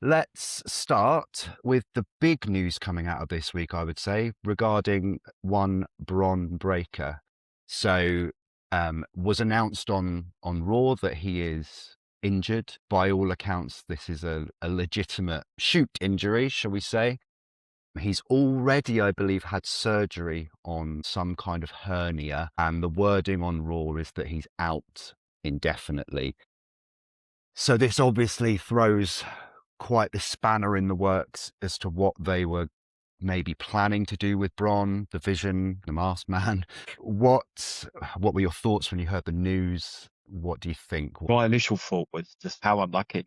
let's start with the big news coming out of this week, I would say, regarding one Bron Breakker. So, was announced on Raw that he is injured. By all accounts, this is a legitimate shoot injury, shall we say. He's already, I believe, had surgery on some kind of hernia, and the wording on Raw is that he's out indefinitely. So this obviously throws quite the spanner in the works as to what they were maybe planning to do with Bron, the Vision, the Masked Man. What were your thoughts when you heard the news? What do you think? My initial thought was just how unlucky.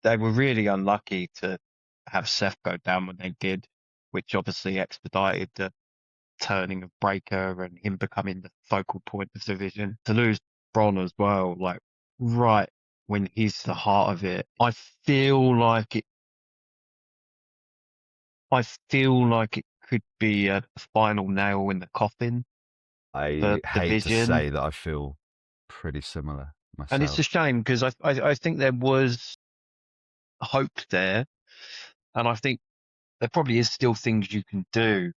They were really unlucky to have Seth go down when they did, which obviously expedited the turning of Breakker and him becoming the focal point of the Vision. To lose Bron as well, like right when he's the heart of it, I feel like it could be a final nail in the coffin for I the hate to Vision. say that I feel pretty similar And it's a myself. shame because I think there was hope there. And I think there probably is still things you can do,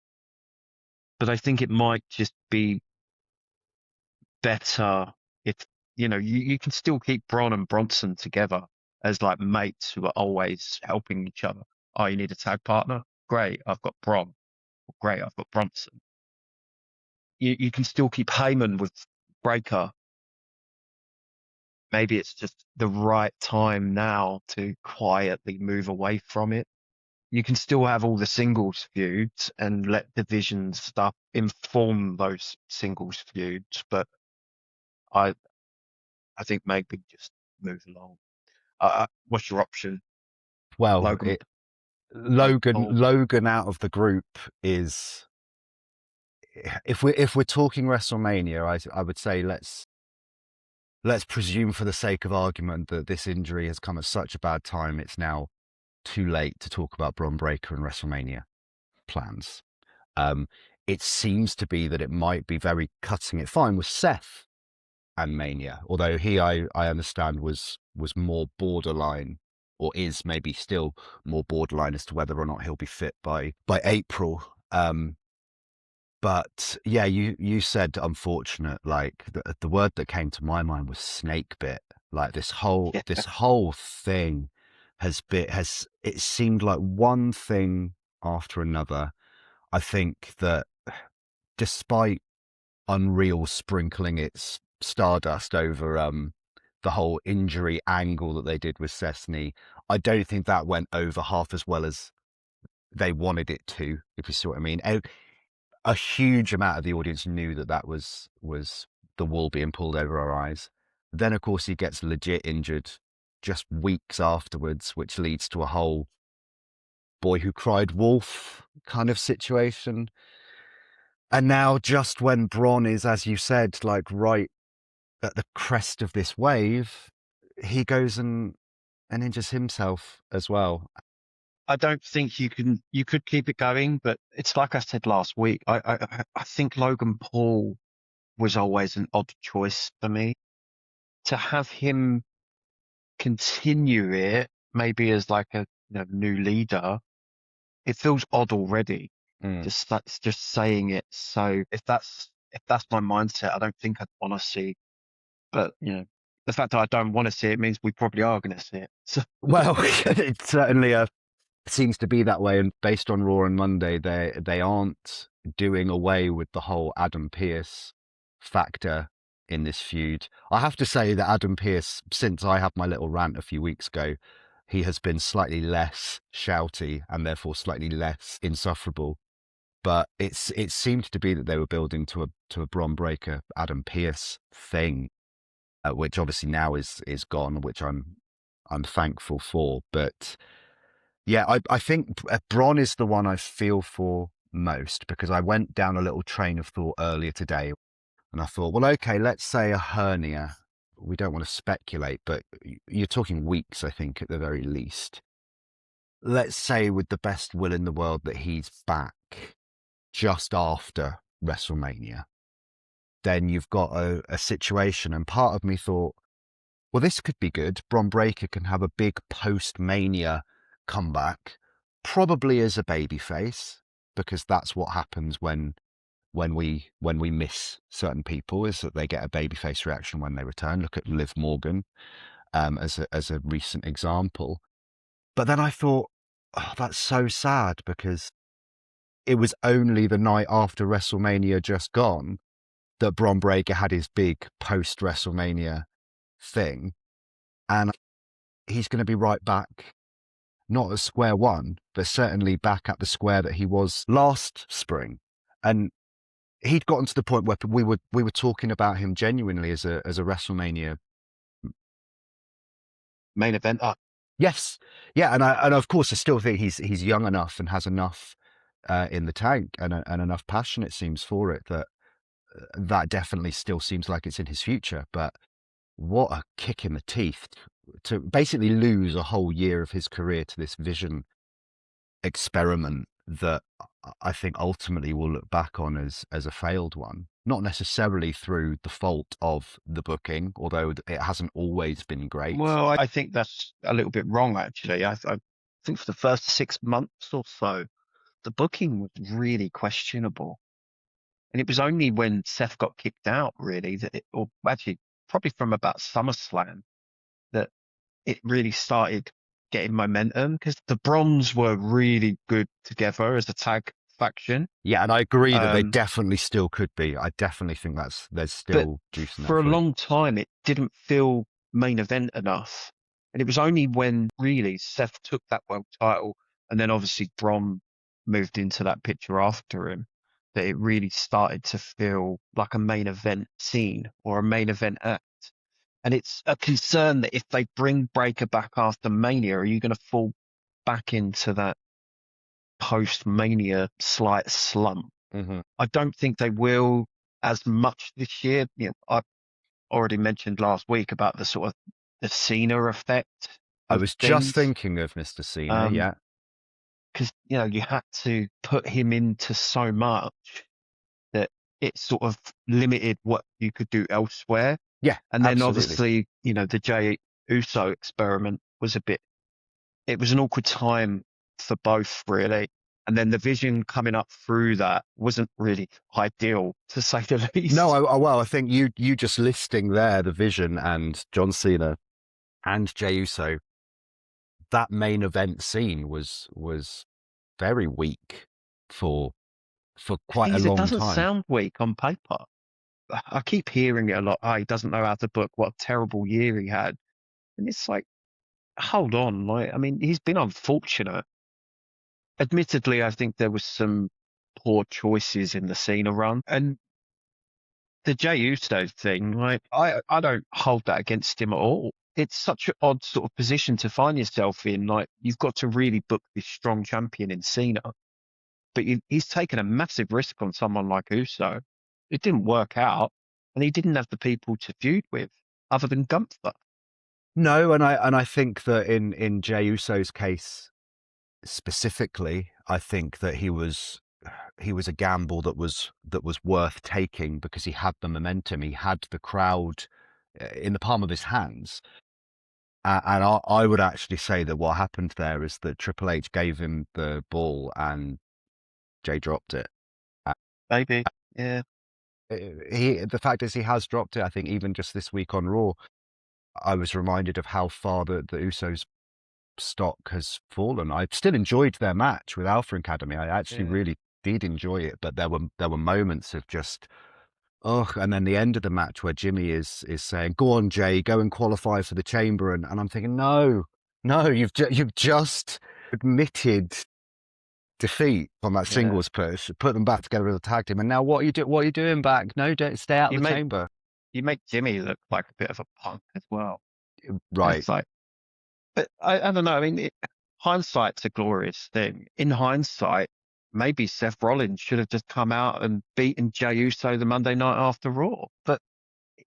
but I think it might just be better if, you can still keep Bron and Bronson together as like mates who are always helping each other. Oh, you need a tag partner? Great, I've got Bron. Great, I've got Bronson. You can still keep Heyman with Breakker. Maybe it's just the right time now to quietly move away from it. You can still have all the singles feuds and let division stuff inform those singles feuds, but I I think maybe just move along. What's your option? Well, Logan Logan Logan Paul. Logan out of the group is, if we're talking WrestleMania, I would say let's presume for the sake of argument that this injury has come at such a bad time. It's now too late to talk about Bron Breakker and WrestleMania plans. Um, it seems to be that it might be very cutting it fine with Seth and Mania, although I understand was more borderline, or is maybe still more borderline as to whether or not he'll be fit by April. But yeah, you said unfortunate. Like the word that came to my mind was snake bit. Like this whole Yeah, this whole thing has it seemed like one thing after another. I think that despite Unreal sprinkling its stardust over the whole injury angle that they did with Cessny, I don't think that went over half as well as they wanted it to, if you see what I mean. A huge amount of the audience knew that was the wool being pulled over our eyes. Then, of course, he gets legit injured just weeks afterwards, which leads to a whole boy who cried wolf kind of situation. And now, just when Bron is, as you said, like right at the crest of this wave, he goes and injures himself as well. I don't think you could keep it going, but it's like I said last week. I think Logan Paul was always an odd choice for me. To have him continue it, maybe as like a new leader, it feels odd already. Mm. Just saying it. So if that's my mindset, I don't think I'd want to see. But the fact that I don't want to see it means we probably are going to see it. So Well, it certainly seems to be that way. And based on Raw and Monday, they aren't doing away with the whole Adam Pearce factor in this feud. I have to say that Adam Pearce, since I had my little rant a few weeks ago, he has been slightly less shouty and therefore slightly less insufferable. But it seemed to be that they were building to a Bron Breakker Adam Pearce thing, which obviously now is gone, which I'm thankful for. But yeah, I think Bron is the one I feel for most, because I went down a little train of thought earlier today and I thought, well, okay, let's say a hernia. We don't want to speculate, but you're talking weeks, I think, at the very least. Let's say with the best will in the world that he's back just after WrestleMania. Then you've got a situation. And part of me thought, well, this could be good. Bron Breakker can have a big post-Mania comeback, probably as a babyface, because that's what happens when we miss certain people, is that they get a babyface reaction when they return. Look at Liv Morgan as a recent example. But then I thought, oh, that's so sad, because it was only the night after WrestleMania just gone that Bron Breakker had his big post WrestleMania thing, and he's going to be right back, not at square one, but certainly back at the square that he was last spring. And he'd gotten to the point where we were talking about him genuinely as a WrestleMania main event. Yes, yeah, and of course I still think he's young enough and has enough in the tank and enough passion, it seems, for it, that definitely still seems like it's in his future. But what a kick in the teeth to basically lose a whole year of his career to this vision experiment that I think ultimately we'll look back on as a failed one. Not necessarily through the fault of the booking, although it hasn't always been great. Well, I think that's a little bit wrong, actually. I think for the first 6 months or so, the booking was really questionable. And it was only when Seth got kicked out, really, or actually probably from about SummerSlam, that it really started getting momentum, because the Brons were really good together as a tag faction. Yeah, and I agree that they definitely still could be. I definitely think there's still juice in that. For a long time, it didn't feel main event enough. And it was only when really Seth took that world title, and then obviously Bron moved into that picture after him, that it really started to feel like a main event scene or a main event act. And it's a concern that if they bring Breakker back after Mania, are you going to fall back into that post-Mania slight slump? Mm-hmm. I don't think they will as much this year. I already mentioned last week about the sort of the Cena effect. I was just thinking of Mr. Cena, yeah. Because, you had to put him into so much that it sort of limited what you could do elsewhere. Yeah, and then absolutely. obviously, the Jey Uso experiment was it was an awkward time for both, really. And then the vision coming up through that wasn't really ideal, to say the least. No, well, I think you just listing there the Vision and John Cena and Jey Uso, that main event scene was very weak for quite a long time. It doesn't sound weak on paper. I keep hearing it a lot. Oh, he doesn't know how to book. What a terrible year he had. And it's like, hold on. He's been unfortunate. Admittedly, I think there was some poor choices in the Cena run. And the Jey Uso thing, I don't hold that against him at all. It's such an odd sort of position to find yourself in. You've got to really book this strong champion in Cena, but he's taken a massive risk on someone like Uso. It didn't work out, and he didn't have the people to feud with other than Gunther. No, and I think that in Jey Uso's case specifically, I think that he was a gamble that was worth taking, because he had the momentum, he had the crowd in the palm of his hands. And I would actually say that what happened there is that Triple H gave him the ball and Jey dropped it. Maybe, yeah. The fact is, he has dropped it. I think even just this week on Raw, I was reminded of how far the Usos' stock has fallen. I still enjoyed their match with Alpha Academy. I actually really did enjoy it, but there were moments of just, and then the end of the match where Jimmy is saying, "Go on, Jey, go and qualify for the Chamber," and I'm thinking, no, you've just admitted defeat on that singles push, put them back together as a tag team, and now what are you doing back? No, don't stay out of the Chamber. You make Jimmy look like a bit of a punk as well, right? But I don't know. Hindsight's a glorious thing. In hindsight, maybe Seth Rollins should have just come out and beaten Jey Uso the Monday night after Raw, but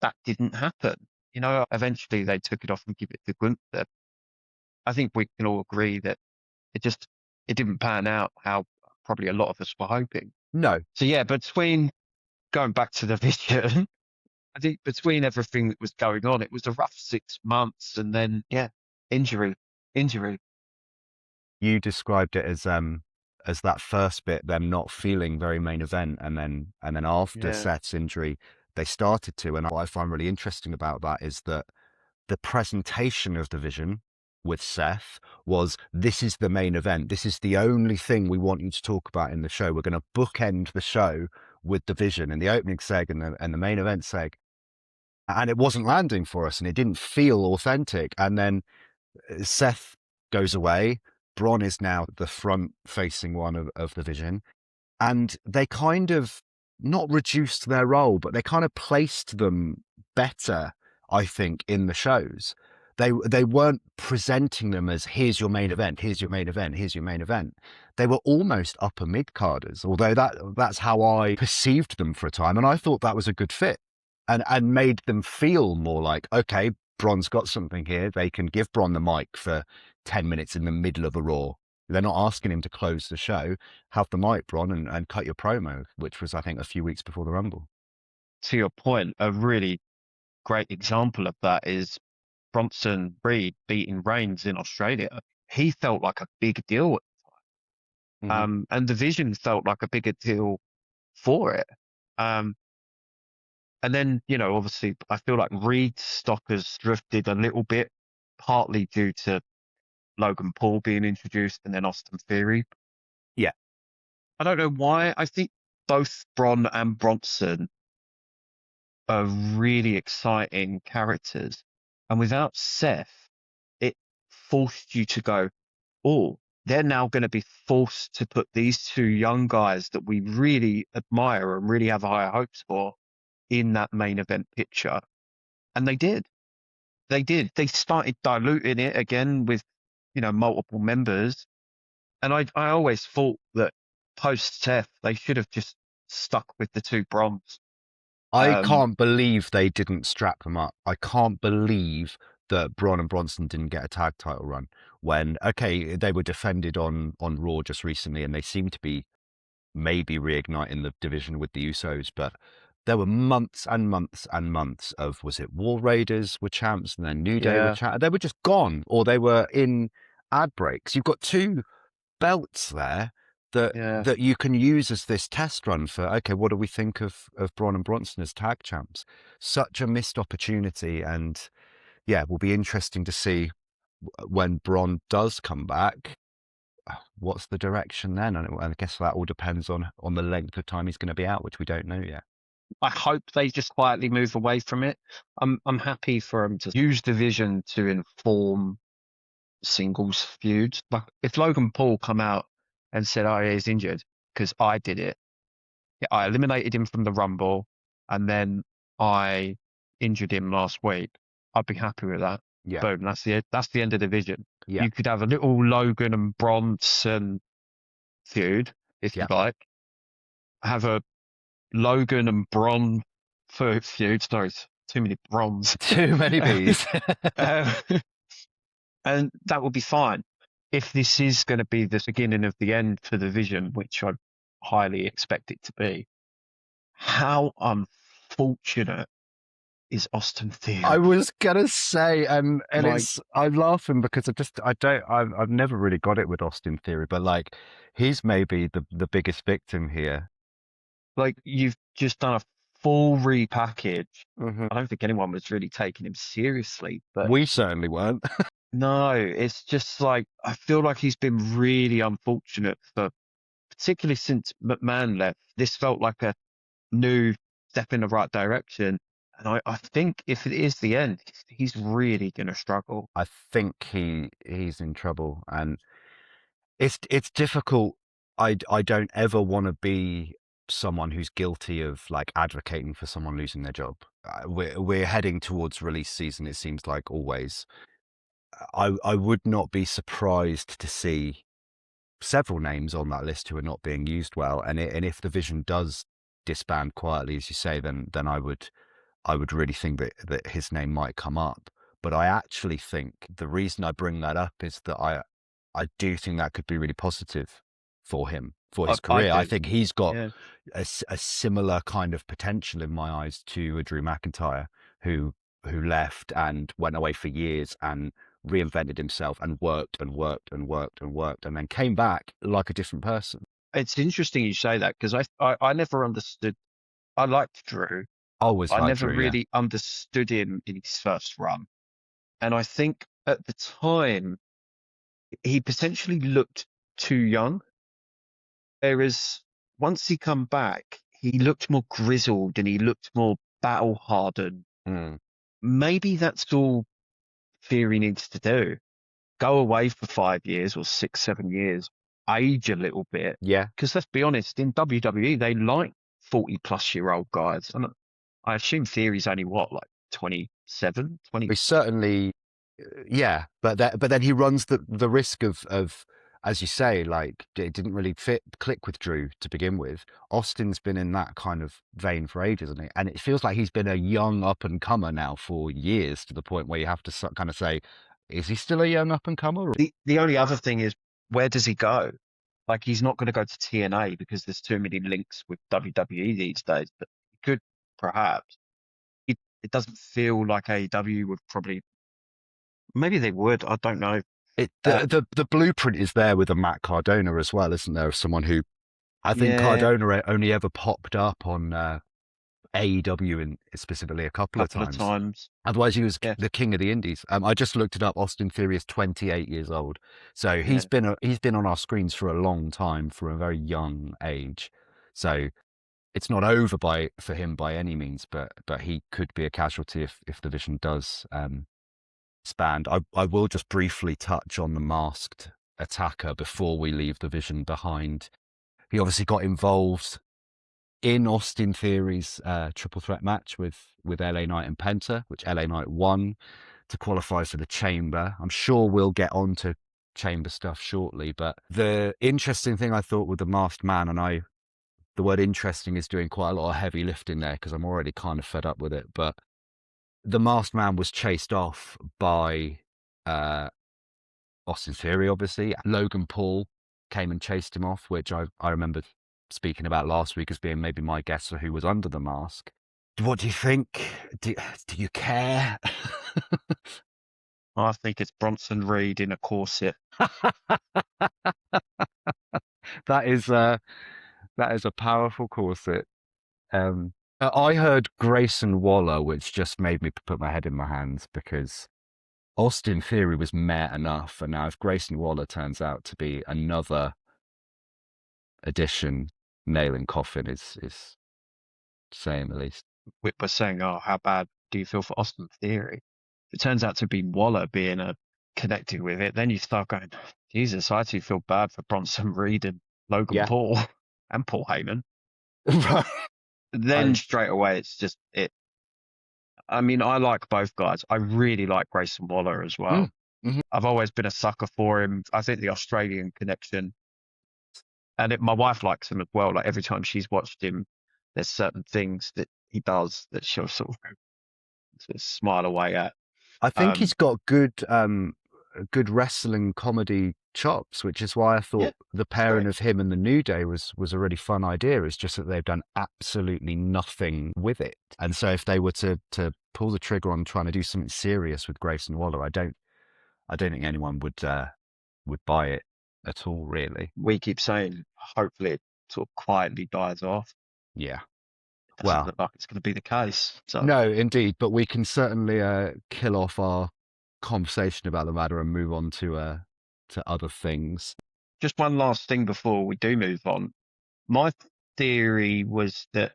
that didn't happen. Eventually they took it off and give it to Gunther. I think we can all agree that it didn't pan out how probably a lot of us were hoping. No. So yeah, between going back to the Vision I think between everything that was going on, it was a rough 6 months, and then injury. You described it as that first bit, them not feeling very main event, and then after Yeah, Seth's injury, they started to. And what I find really interesting about that is that the presentation of the vision with Seth was, this is the main event. This is the only thing we want you to talk about in the show. We're going to bookend the show with the vision and the opening seg and the main event seg. And it wasn't landing for us, and it didn't feel authentic. And then Seth goes away. Bron is now the front-facing one of the vision. And they kind of not reduced their role, but they kind of placed them better, I think, in the shows. They weren't presenting them as, here's your main event, here's your main event, here's your main event. They were almost upper mid-carders, although that's how I perceived them for a time. And I thought that was a good fit and made them feel more like, okay, Bron's got something here. They can give Bron the mic for 10 minutes in the middle of a Raw. They're not asking him to close the show. Have the mic, Bron, and cut your promo, which was, I think, a few weeks before the Rumble. To your point, a really great example of that is Bronson Reed beating Reigns in Australia. He felt like a big deal at the time. And the Vision felt like a bigger deal for it. And then, obviously, I feel like Reed's stock has drifted a little bit, partly due to Logan Paul being introduced and then Austin Theory. Yeah. I don't know why. I think both Bron and Bronson are really exciting characters. And without Seth, it forced you to go, oh, they're now going to be forced to put these two young guys that we really admire and really have higher hopes for in that main event picture. And they did. They started diluting it again with, multiple members. And I always thought that post Seth, they should have just stuck with the two Brons. I can't believe they didn't strap them up. I can't believe that Bron and Bronson didn't get a tag title run when, okay, they were defended on Raw just recently, and they seem to be maybe reigniting the division with the Usos, but there were months and months and months of, was it War Raiders were champs and then New Day were champs? They were just gone, or they were in ad breaks. You've got two belts there that you can use as this test run for, okay, what do we think of Bron and Bronson as tag champs? Such a missed opportunity. And yeah, it will be interesting to see when Bron does come back, what's the direction then? And I guess that all depends on the length of time he's going to be out, which we don't know yet. I hope they just quietly move away from it. I'm happy for them to use the Vision to inform singles feuds. Like if Logan Paul come out and said, "Oh, he's injured because I did it. Yeah, I eliminated him from the Rumble, and then I injured him last week," I'd be happy with that. Yeah. Boom. That's the end of the Vision. Yeah. You could have a little Logan and Bronson feud if you like. Have a Logan and Bron feud. Sorry, too many Brons. Too many Bs. And that will be fine. If this is going to be the beginning of the end for the Vision, which I highly expect it to be, how unfortunate is Austin Theory? I was gonna say, and I'm laughing because I've never really got it with Austin Theory, but like he's maybe the biggest victim here. Like you've just done a full repackage. I don't think anyone was really taking him seriously, but we certainly weren't. No, it's just like I feel like he's been really unfortunate for, particularly since McMahon left. This felt like a new step in the right direction. And I think if it is the end, he's really going to struggle. I think he's in trouble, and it's difficult. I don't ever want to be someone who's guilty of like advocating for someone losing their job. We're heading towards release season, it seems like, always. I would not be surprised to see several names on that list who are not being used well, and if the Vision does disband quietly, as you say, then I would really think that his name might come up. But I actually think the reason I bring that up is that I do think that could be really positive for him, for his I career. I do. think he's got Yeah. a similar kind of potential in my eyes to a Drew McIntyre, who left and went away for years and reinvented himself and worked and worked and worked and worked and then came back like a different person. It's interesting you say that because I never understood. I liked Drew. Always I liked never Drew, yeah. really understood him in his first run. And I think at the time, he potentially looked too young. Whereas once he come back, he looked more grizzled and he looked more battle hardened. Mm. Maybe that's all Theory needs to do. Go away for 5 years or 6, 7 years, age a little bit. Yeah. Because let's be honest, in WWE, they like 40-plus-year-old guys. And I assume Theory's only what, like 27, 20? He certainly, yeah, but then he runs the risk of, as you say, like it didn't really click with Drew to begin with. Austin's been in that kind of vein for ages, hasn't he? And it feels like he's been a young up and comer now for years, to the point where you have to kind of say, is he still a young up and comer? The only other thing is, where does he go? Like, he's not going to go to TNA because there's too many links with WWE these days, but he could perhaps. It doesn't feel like AEW would probably. Maybe they would. I don't know. The blueprint is there with a Matt Cardona as well, isn't there? Of someone who, I think Yeah. Cardona only ever popped up on AEW and specifically a couple of times. Otherwise, he was the king of the indies. I just looked it up. Austin Theory is 28 years old, so he's been on our screens for a long time, from a very young age. So it's not over for him by any means, but he could be a casualty if the division does expand. I will just briefly touch on the masked attacker before we leave the division behind. He obviously got involved in Austin Theory's triple threat match with LA Knight and Penta, which LA Knight won to qualify for the Chamber. I'm sure we'll get on to Chamber stuff shortly, but the interesting thing I thought with the Masked Man, and the word interesting is doing quite a lot of heavy lifting there because I'm already kind of fed up with it, but the Masked Man was chased off by Austin Theory, obviously. Logan Paul came and chased him off, which I remember speaking about last week as being maybe my guess for who was under the mask. What do you think? Do you care? I think it's Bronson Reed in a corset. That is a powerful corset. I heard Grayson Waller, which just made me put my head in my hands, because Austin Theory was meh enough, and now if Grayson Waller turns out to be another addition, nail in coffin is saying the least. We're saying, oh, how bad do you feel for Austin Theory? If it turns out to be Waller being connected with it, then you start going, Jesus, I actually feel bad for Bronson Reed and Logan Paul and Paul Heyman. Right. Then straight away, it's just it. I mean, I like both guys. I really like Grayson Waller as well. Mm-hmm. I've always been a sucker for him. I think the Australian connection, and my wife likes him as well. Like, every time she's watched him, there's certain things that he does that she'll sort of smile away at. I think he's got good wrestling comedy chops, which is why I thought the pairing of him and the New Day was a really fun idea. It's just that they've done absolutely nothing with it. And so if they were to pull the trigger on trying to do something serious with Grayson Waller, I don't think anyone would buy it at all, really. We keep saying, hopefully it sort of quietly dies off. Yeah. It doesn't look like it's going to be the case. So. No, indeed. But we can certainly kill off our conversation about the matter and move on to other things. Just one last thing before we do move on. My theory was that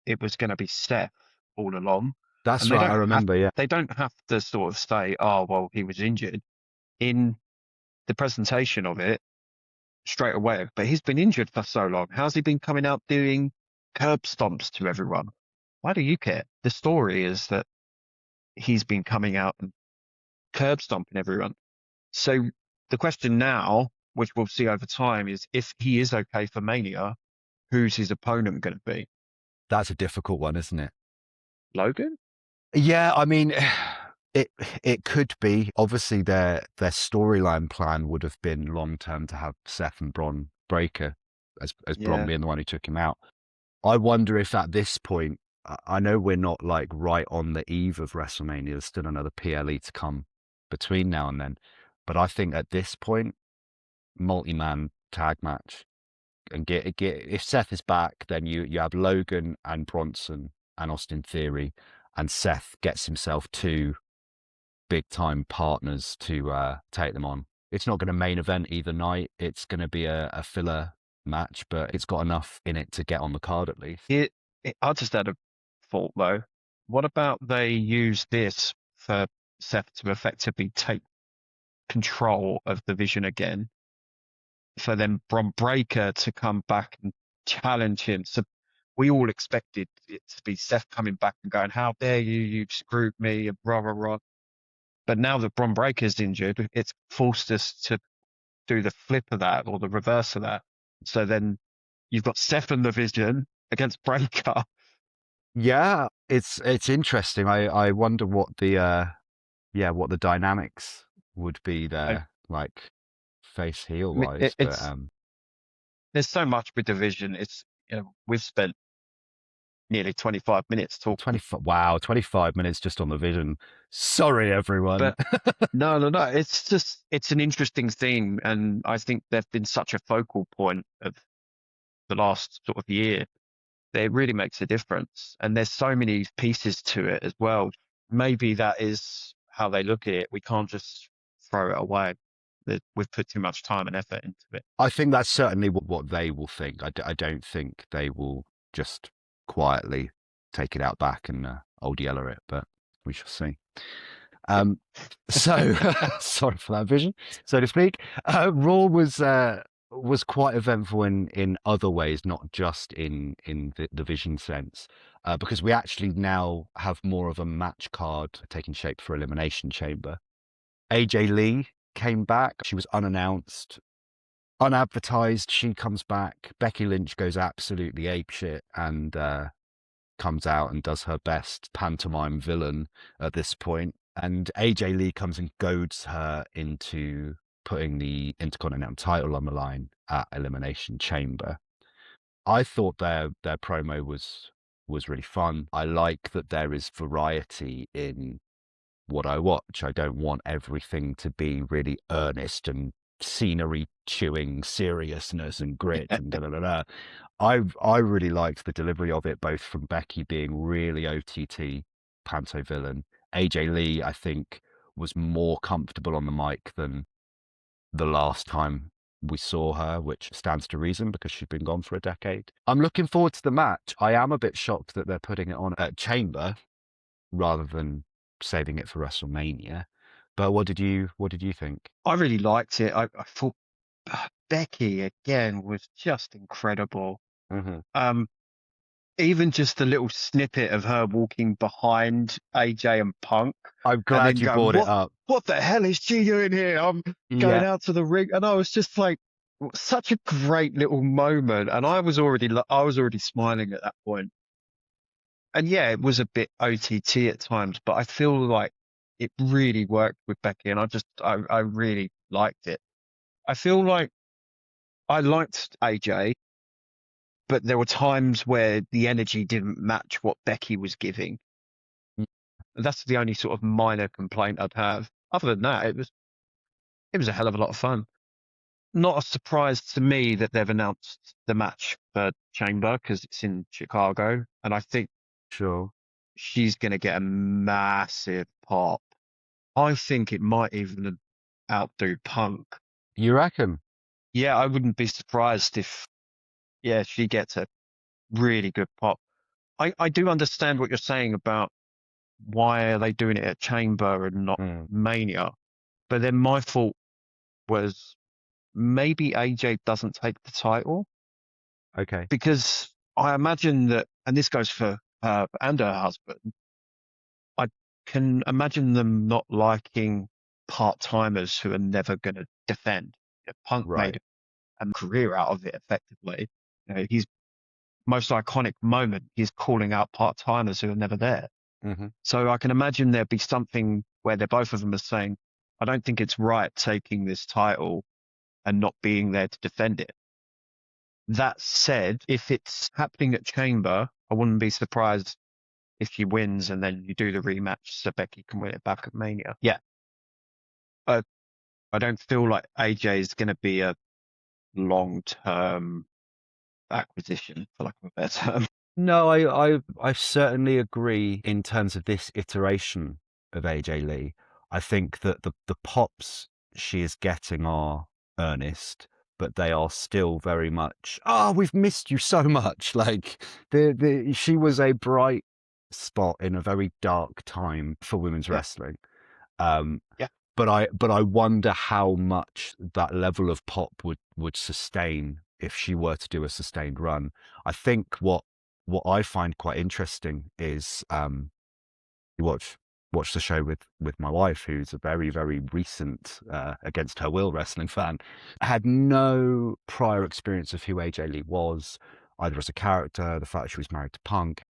it was going to be Steph all along. That's right, I remember, They don't have to sort of say, oh, well, he was injured in the presentation of it straight away. But he's been injured for so long. How's he been coming out doing curb stomps to everyone? Why do you care? The story is that he's been coming out and curb stomping everyone. So the question now, which we'll see over time, is if he is okay for Mania, who's his opponent going to be? That's a difficult one, isn't it? Logan? Yeah, I mean, it could be. Obviously, their storyline plan would have been long term to have Seth and Bron Breakker as Bron Yeah. being the one who took him out. I wonder if at this point, I know we're not like right on the eve of WrestleMania. There's still another PLE to come between now and then. But I think at this point, multi-man tag match, and get if Seth is back, then you have Logan and Bronson and Austin Theory, and Seth gets himself two big time partners to take them on. It's not going to main event either night. It's going to be a filler match, but it's got enough in it to get on the card at least. I just had a thought though. What about they use this for Seth to effectively take control of the vision again, for then Bron Breakker to come back and challenge him? So we all expected it to be Seth coming back and going, "How dare you? You screwed me!" and rah rah rah. But now that Bron Breakker's injured, it's forced us to do the flip of that or the reverse of that. So then you've got Seth and the Vision against Breakker. Yeah, it's interesting. I wonder what the what the dynamics would be there, like face heel wise. But there's so much with the Vision. It's, we've spent nearly 25 minutes talking. 25 minutes just on the Vision. Sorry, everyone. But no. It's an interesting theme, and I think they've been such a focal point of the last sort of year. It really makes a difference, and there's so many pieces to it as well. Maybe that is how they look at it. We can't just throw it away. We've put too much time and effort into it. I think that's certainly what they will think. I don't think they will just quietly take it out back and old yeller it, but we shall see. So sorry for that Vision, so to speak. Raw was quite eventful in other ways, not just in the Vision sense, because we actually now have more of a match card taking shape for Elimination Chamber. AJ Lee came back. She was unannounced, unadvertised. She comes back. Becky Lynch goes absolutely apeshit and comes out and does her best pantomime villain at this point. And AJ Lee comes and goads her into putting the Intercontinental title on the line at Elimination Chamber. I thought their promo was really fun. I like that there is variety in what I watch. I don't want everything to be really earnest and scenery chewing seriousness and grit and da da da da. I really liked the delivery of it, both from Becky being really OTT panto villain. AJ Lee, I think, was more comfortable on the mic than the last time we saw her, which stands to reason because she'd been gone for a decade. I'm looking forward to the match. I am a bit shocked that they're putting it on at Chamber rather than saving it for WrestleMania. But what did you think? I really liked it. I thought Becky again was just incredible. Mm-hmm. Even just a little snippet of her walking behind AJ and Punk. I'm glad you brought it up. What the hell is she doing here? I'm going out to the ring, and I was just like, such a great little moment. And I was already smiling at that point. And yeah, it was a bit OTT at times, but I feel like it really worked with Becky, and I really liked it. I feel like I liked AJ, but there were times where the energy didn't match what Becky was giving. That's the only sort of minor complaint I'd have. Other than that, it was a hell of a lot of fun. Not a surprise to me that they've announced the match for Chamber because it's in Chicago, and I think she's going to get a massive pop. I think it might even outdo Punk. You reckon? Yeah, I wouldn't be surprised if she gets a really good pop. I do understand what you're saying about why are they doing it at Chamber and not Mania. But then my thought was maybe AJ doesn't take the title. Okay. Because I imagine that, and this goes for her and her husband, I can imagine them not liking part-timers who are never going to defend. Punk made a career out of it effectively. His most iconic moment, he's calling out part-timers who are never there. Mm-hmm. So I can imagine there'd be something where both of them are saying, I don't think it's right taking this title and not being there to defend it. That said, if it's happening at Chamber, I wouldn't be surprised if she wins and then you do the rematch so Becky can win it back at Mania. Yeah. I don't feel like AJ is going to be a long-term acquisition, for lack of a better term. No, I certainly agree in terms of this iteration of AJ Lee. I think that the pops she is getting are earnest, but they are still very much, oh, we've missed you so much. Like she was a bright spot in a very dark time for women's Yeah. wrestling. Um, Yeah. but I wonder how much that level of pop would sustain if she were to do a sustained run. I think what I find quite interesting is you watch the show with my wife, who's a very, very recent against her will wrestling fan, had no prior experience of who AJ Lee was, either as a character, the fact she was married to Punk,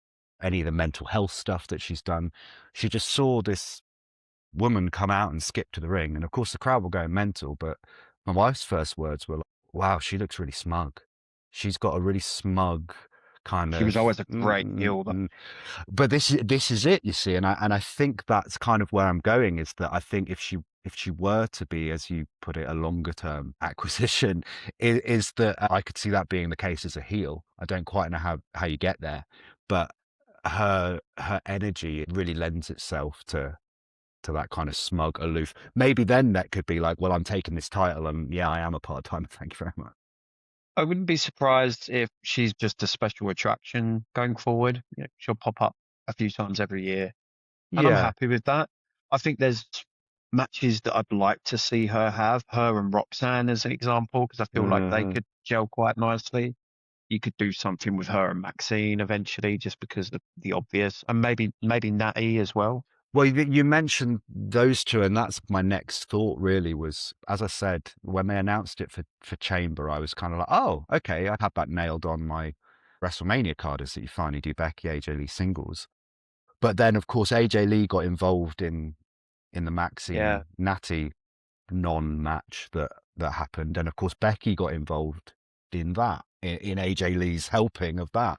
any of the mental health stuff that she's done. She just saw this woman come out and skip to the ring, and of course the crowd were going mental, but my wife's first words were like, wow, she looks really smug. She's got a really smug kind She was of always a great heel. but this is it, you see, and I think that's kind of where I'm going, is that I think if she were to be, as you put it, a longer term acquisition, is that I could see that being the case as a heel. I don't quite know how you get there, but her energy really lends itself to that kind of smug, aloof. Maybe then that could be like, well, I'm taking this title and yeah, I am a part-timer. Thank you very much. I wouldn't be surprised if she's just a special attraction going forward. You know, she'll pop up a few times every year, and I'm Yeah. happy with that. I think there's matches that I'd like to see her have, her and Roxanne as an example, because I feel like they could gel quite nicely. You could do something with her and Maxine eventually, just because of the obvious, and maybe Natty as well. Well, you mentioned those two, and that's my next thought really was, as I said, when they announced it for Chamber, I was kind of like, oh, okay, I had that nailed on my WrestleMania card, is that you finally do Becky AJ Lee singles. But then, of course, AJ Lee got involved in the Yeah, Maxine Natty non-match that happened, and of course Becky got involved in that, in AJ Lee's helping of that.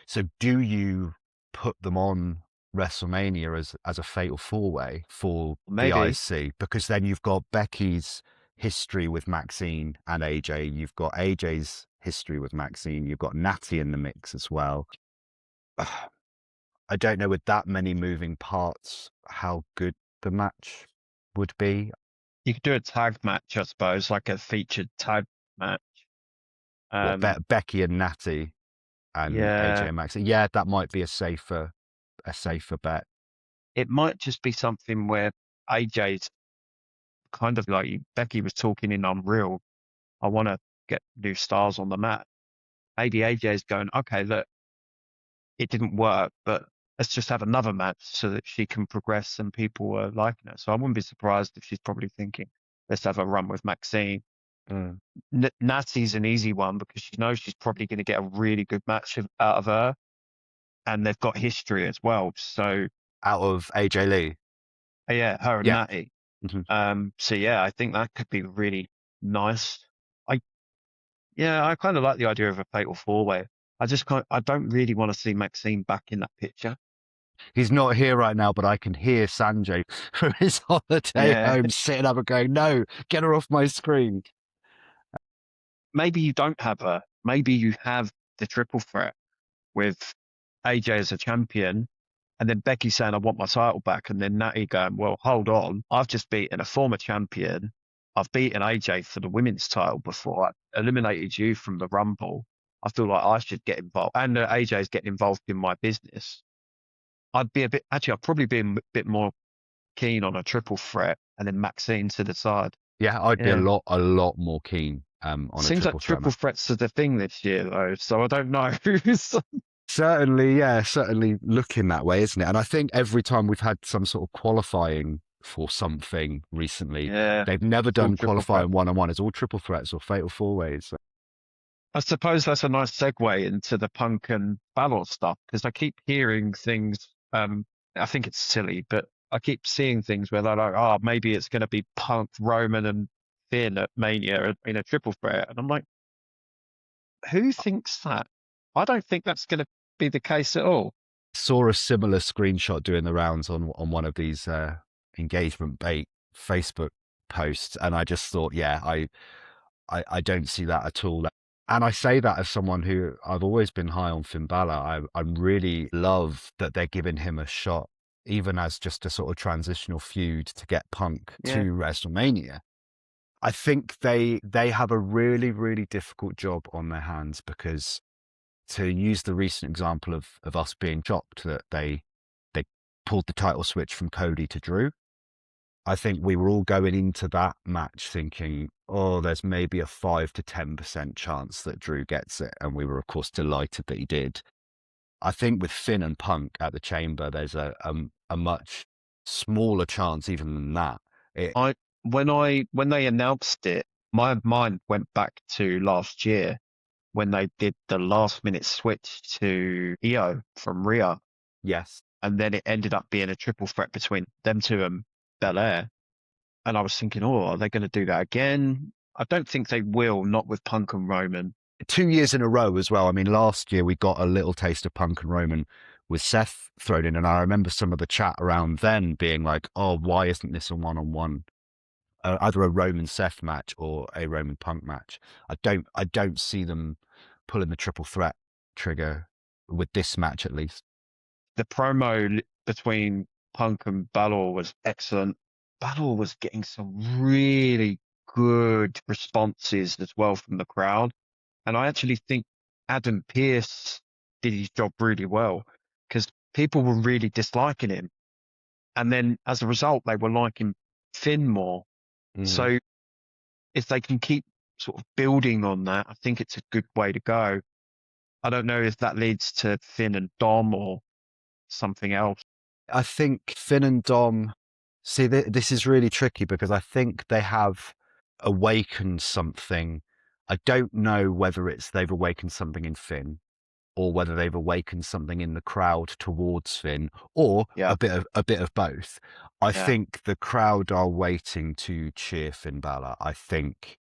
So do you put them on WrestleMania as a fatal four-way for the maybe. IC? Because then you've got Becky's history with Maxine and AJ, you've got AJ's history with Maxine, you've got Natty in the mix as well. I don't know, with that many moving parts, how good the match would be. You could do a tag match, I suppose, like a featured tag match. Becky and Natty and AJ Yeah, and Maxine. Yeah, that might be a safer bet. it might just be something where AJ's kind of like Becky was talking in Unreal. I want to get new stars on the mat. Maybe AJ's going, okay, look, it didn't work, but let's just have another match so that she can progress and people are liking her. So I wouldn't be surprised if she's probably thinking, let's have a run with Maxine. Natty's an easy one because she knows she's probably going to get a really good match out of her, and they've got history as well. So Out of AJ Lee. yeah, her and Yeah. Natty. Mm-hmm. So yeah, I think that could be really nice. I kind of like the idea of a fatal four-way. I don't really want to see Maxine back in that picture. He's not here right now, but I can hear Sanjay from his holiday Yeah, home sitting up and going, no, get her off my screen. maybe you don't have her. Maybe you have the triple threat with AJ as a champion, and then Becky saying, I want my title back. And then Natty going, well, hold on. I've just beaten a former champion. I've beaten AJ for the women's title before. I eliminated you from the Rumble. I feel like I should get involved. And AJ's getting involved in my business. I'd probably be a bit more keen on a triple threat and then Maxine to the side. Yeah, I'd be a Yeah. lot more keen on a Seems like triple triple threat. threats are the thing this year, though. So I don't know. Certainly looking that way, isn't it? And I think every time we've had some sort of qualifying for something recently, Yeah, they've never it's all done triple threat. qualifying one-on-one. It's all triple threats or fatal four-ways. I suppose that's a nice segue into the Punk and Bálor stuff because I keep hearing things. I think it's silly, but I keep seeing things where they're like, "Oh, maybe it's going to be Punk, Roman, and Finn at Mania in a triple threat," and I'm like, Who thinks that? I don't think that's going to be the case at all. Saw a similar screenshot doing the rounds on one of these engagement bait Facebook posts, and I just thought, yeah, I don't see that at all. And I say that as someone who I've always been high on Finn Balor. I really love that they're giving him a shot, even as just a sort of transitional feud to get Punk to WrestleMania. I think they have a really, really difficult job on their hands, because to use the recent example of us being shocked that they pulled the title switch from Cody to Drew, I think we were all going into that match thinking, oh, there's maybe a 5 to 10% chance that Drew gets it. And we were, of course, delighted that he did. I think with Finn and Punk at the Chamber, there's a much smaller chance even than that. When they announced it, my mind went back to last year when they did the last minute switch to Io from Rhea. Yes. And then it ended up being a triple threat between them two and Belair. And I was thinking, oh, are they going to do that again? I don't think they will, not with Punk and Roman. 2 years in a row as well. I mean, last year we got a little taste of Punk and Roman with Seth thrown in. And I remember some of the chat around then being like, oh, why isn't this a one-on-one? Either a Roman Seth match or a Roman Punk match. I don't see them pulling the triple threat trigger with this match, at least. The promo between Punk and Bálor was excellent. Bálor was getting some really good responses as well from the crowd. And I actually think Adam Pearce did his job really well, because people were really disliking him. And then as a result, they were liking Finn more. So if they can keep sort of building on that, I think it's a good way to go. I don't know if that leads to Finn and Dom or something else. I think Finn and Dom, see, this is really tricky, because I think they have awakened something. I don't know whether it's they've awakened something in Finn, or whether they've awakened something in the crowd towards Finn, or a bit of both. I think the crowd are waiting to cheer Finn Balor. I think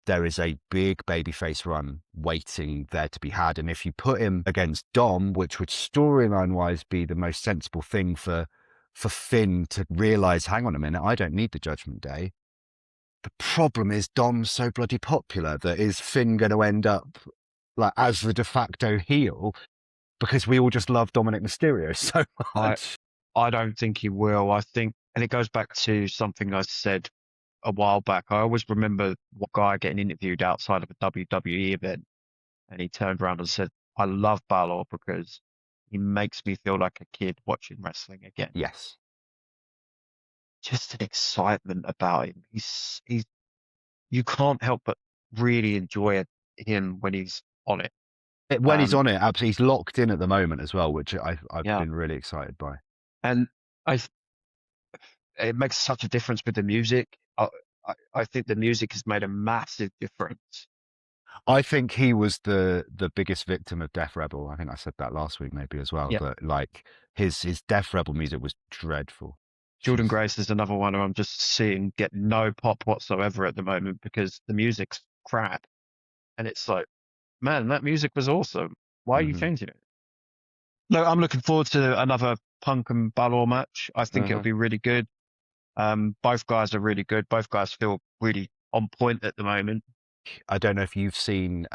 there is a big babyface run waiting there to be had. And if you put him against Dom, which would storyline-wise be the most sensible thing for Finn to realise, hang on a minute, I don't need the Judgment Day. The problem is Dom's so bloody popular that is Finn going to end up like as the de facto heel, because we all just love Dominic Mysterio so much? I don't think he will. I think, and it goes back to something I said a while back. I always remember one guy getting interviewed outside of a WWE event, and he turned around and said, I love Bálor because he makes me feel like a kid watching wrestling again. Yes. Just an excitement about him. He's you can't help but really enjoy him when he's on it. When he's on it, absolutely. He's locked in at the moment as well, which I've been really excited by. And it makes such a difference with the music. I think the music has made a massive difference. I think he was the biggest victim of Death Rebel. I think I said that last week maybe as well. But like his Death Rebel music was dreadful. Jordan Grace is another one who I'm just seeing get no pop whatsoever at the moment because the music's crap. And it's like, man, that music was awesome. Why are you changing it? No, I'm looking forward to another Punk and Bálor match. I think it'll be really good. Both guys are really good. Both guys feel really on point at the moment. I don't know if you've seen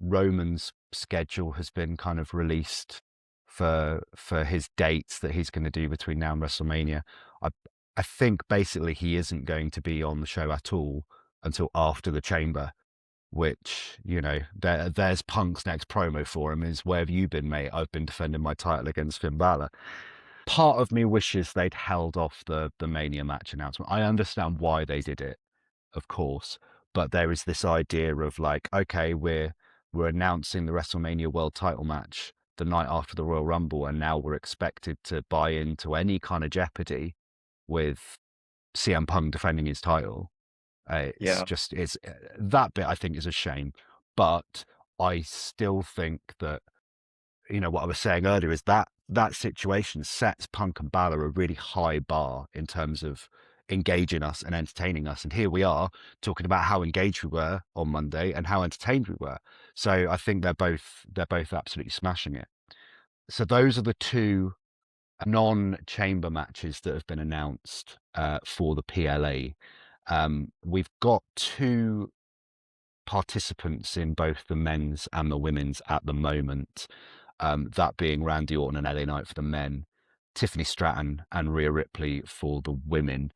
Roman's schedule has been kind of released for his dates that he's going to do between now and WrestleMania. I think basically he isn't going to be on the show at all until after the Chamber, which, you know, there's Punk's next promo for him is, where have you been, mate? I've been defending my title against Finn Balor. Part of me wishes they'd held off the Mania match announcement. I understand why they did it, of course, but there is this idea of like, okay, we're announcing the WrestleMania World Title match the night after the Royal Rumble, and now we're expected to buy into any kind of jeopardy with CM Punk defending his title. It's that bit I think is a shame, but I still think that, you know, what I was saying earlier is that situation sets Punk and Balor a really high bar in terms of engaging us and entertaining us. And here we are talking about how engaged we were on Monday and how entertained we were. So I think they're both absolutely smashing it. So those are the two non-chamber matches that have been announced for the PLA. We've got two participants in both the men's and the women's at the moment, that being Randy Orton and LA Knight for the men, Tiffany Stratton and Rhea Ripley for the women.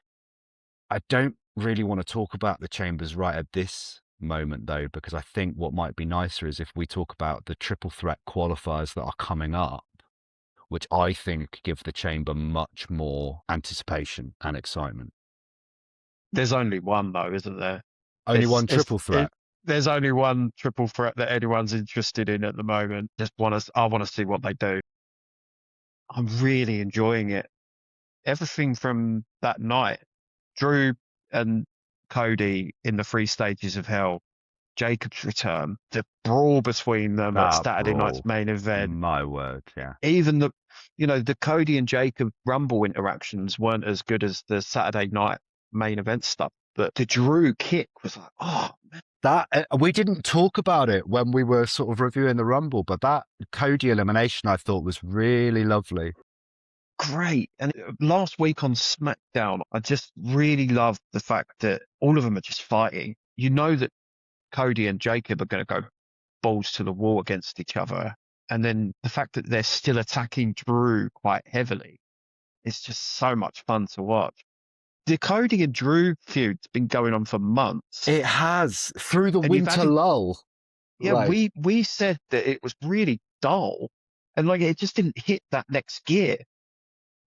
I don't really want to talk about the chambers right at this moment, though, because I think what might be nicer is if we talk about the triple threat qualifiers that are coming up, which I think give the chamber much more anticipation and excitement. There's only one, though, isn't there? Only one triple threat. There's only one triple threat that anyone's interested in at the moment. I want to see what they do. I'm really enjoying it. Everything from that night, Drew and Cody in the 3 stages of hell, Jacob's return, the brawl between them at Saturday night's main event. My word, yeah. Even the Cody and Jacob Rumble interactions weren't as good as the Saturday night main event stuff. But the Drew kick was like, oh, man. That we didn't talk about it when we were sort of reviewing the Rumble, but that Cody elimination I thought was really lovely. Great. And last week on SmackDown, I just really loved the fact that all of them are just fighting. You know that Cody and Jacob are going to go balls to the wall against each other. And then the fact that they're still attacking Drew quite heavily, it's just so much fun to watch. The Cody and Drew feud's been going on for months. It has, through the winter lull. Yeah, right. We said that it was really dull, and it just didn't hit that next gear.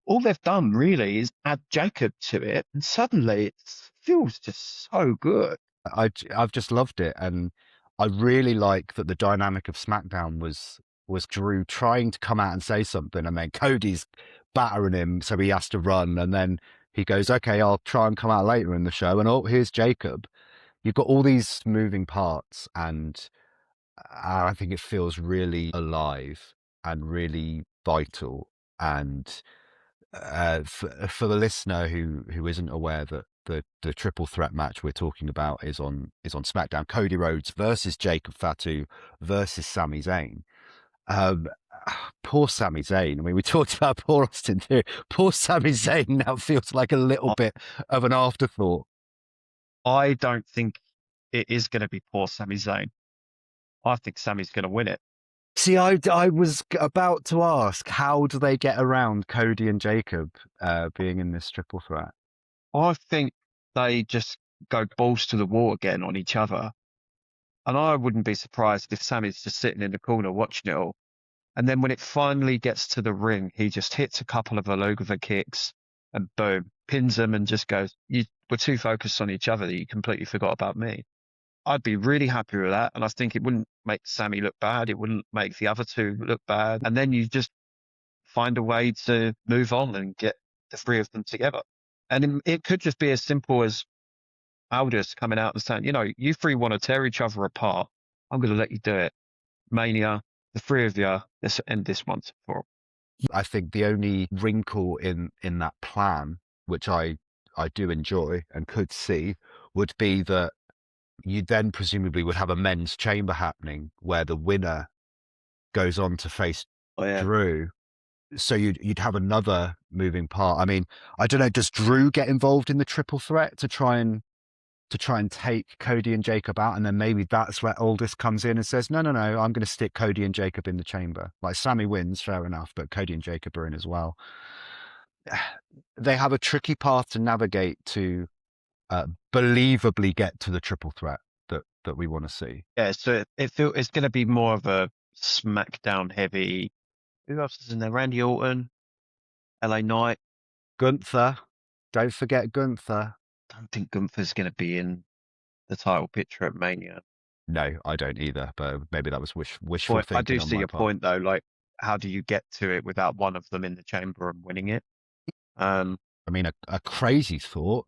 All they've done really is add Jacob to it, and suddenly it feels just so good. I've just loved it, and I really like that the dynamic of SmackDown was Drew trying to come out and say something, and then Cody's battering him, so he has to run, and then he goes, okay, I'll try and come out later in the show. And oh, here's Jacob. You've got all these moving parts, and I think it feels really alive and really vital. And for the listener who isn't aware that the triple threat match we're talking about is on SmackDown, Cody Rhodes versus Jacob Fatu versus Sami Zayn. Poor Sami Zayn. I mean, we talked about poor Austin too. Poor Sami Zayn now feels like a little bit of an afterthought. I don't think it is going to be poor Sami Zayn. I think Sami's going to win it. See, I was about to ask, how do they get around Cody and Jacob being in this triple threat? I think they just go balls to the wall again on each other. And I wouldn't be surprised if Sami's just sitting in the corner watching it all. And then when it finally gets to the ring, he just hits a couple of Alugava kicks and boom, pins them and just goes, you were too focused on each other that you completely forgot about me. I'd be really happy with that. And I think it wouldn't make Sami look bad. It wouldn't make the other two look bad. And then you just find a way to move on and get the 3 of them together. And it could just be as simple as Aldous coming out and saying, you 3 want to tear each other apart. I'm going to let you do it. Mania, the 3 of you, let's end this once for all. I think the only wrinkle in that plan, which I do enjoy and could see, would be that you then presumably would have a men's chamber happening where the winner goes on to face Drew. So you'd have another moving part. I mean, I don't know, does Drew get involved in the triple threat to try and take Cody and Jacob out, and then maybe that's where Aldous comes in and says, no, I'm going to stick Cody and Jacob in the chamber. Like, Sami wins, fair enough, but Cody and Jacob are in as well. They have a tricky path to navigate to believably get to the triple threat that we want to see. Yeah, so it's going to be more of a SmackDown heavy. Who else is in there? Randy Orton, LA Knight, Gunther. Don't forget Gunther. I don't think Gunther's going to be in the title picture at Mania. No, I don't either, but maybe that was wishful thinking. I do see your point, though. Like, how do you get to it without one of them in the chamber and winning it? I mean, a crazy thought.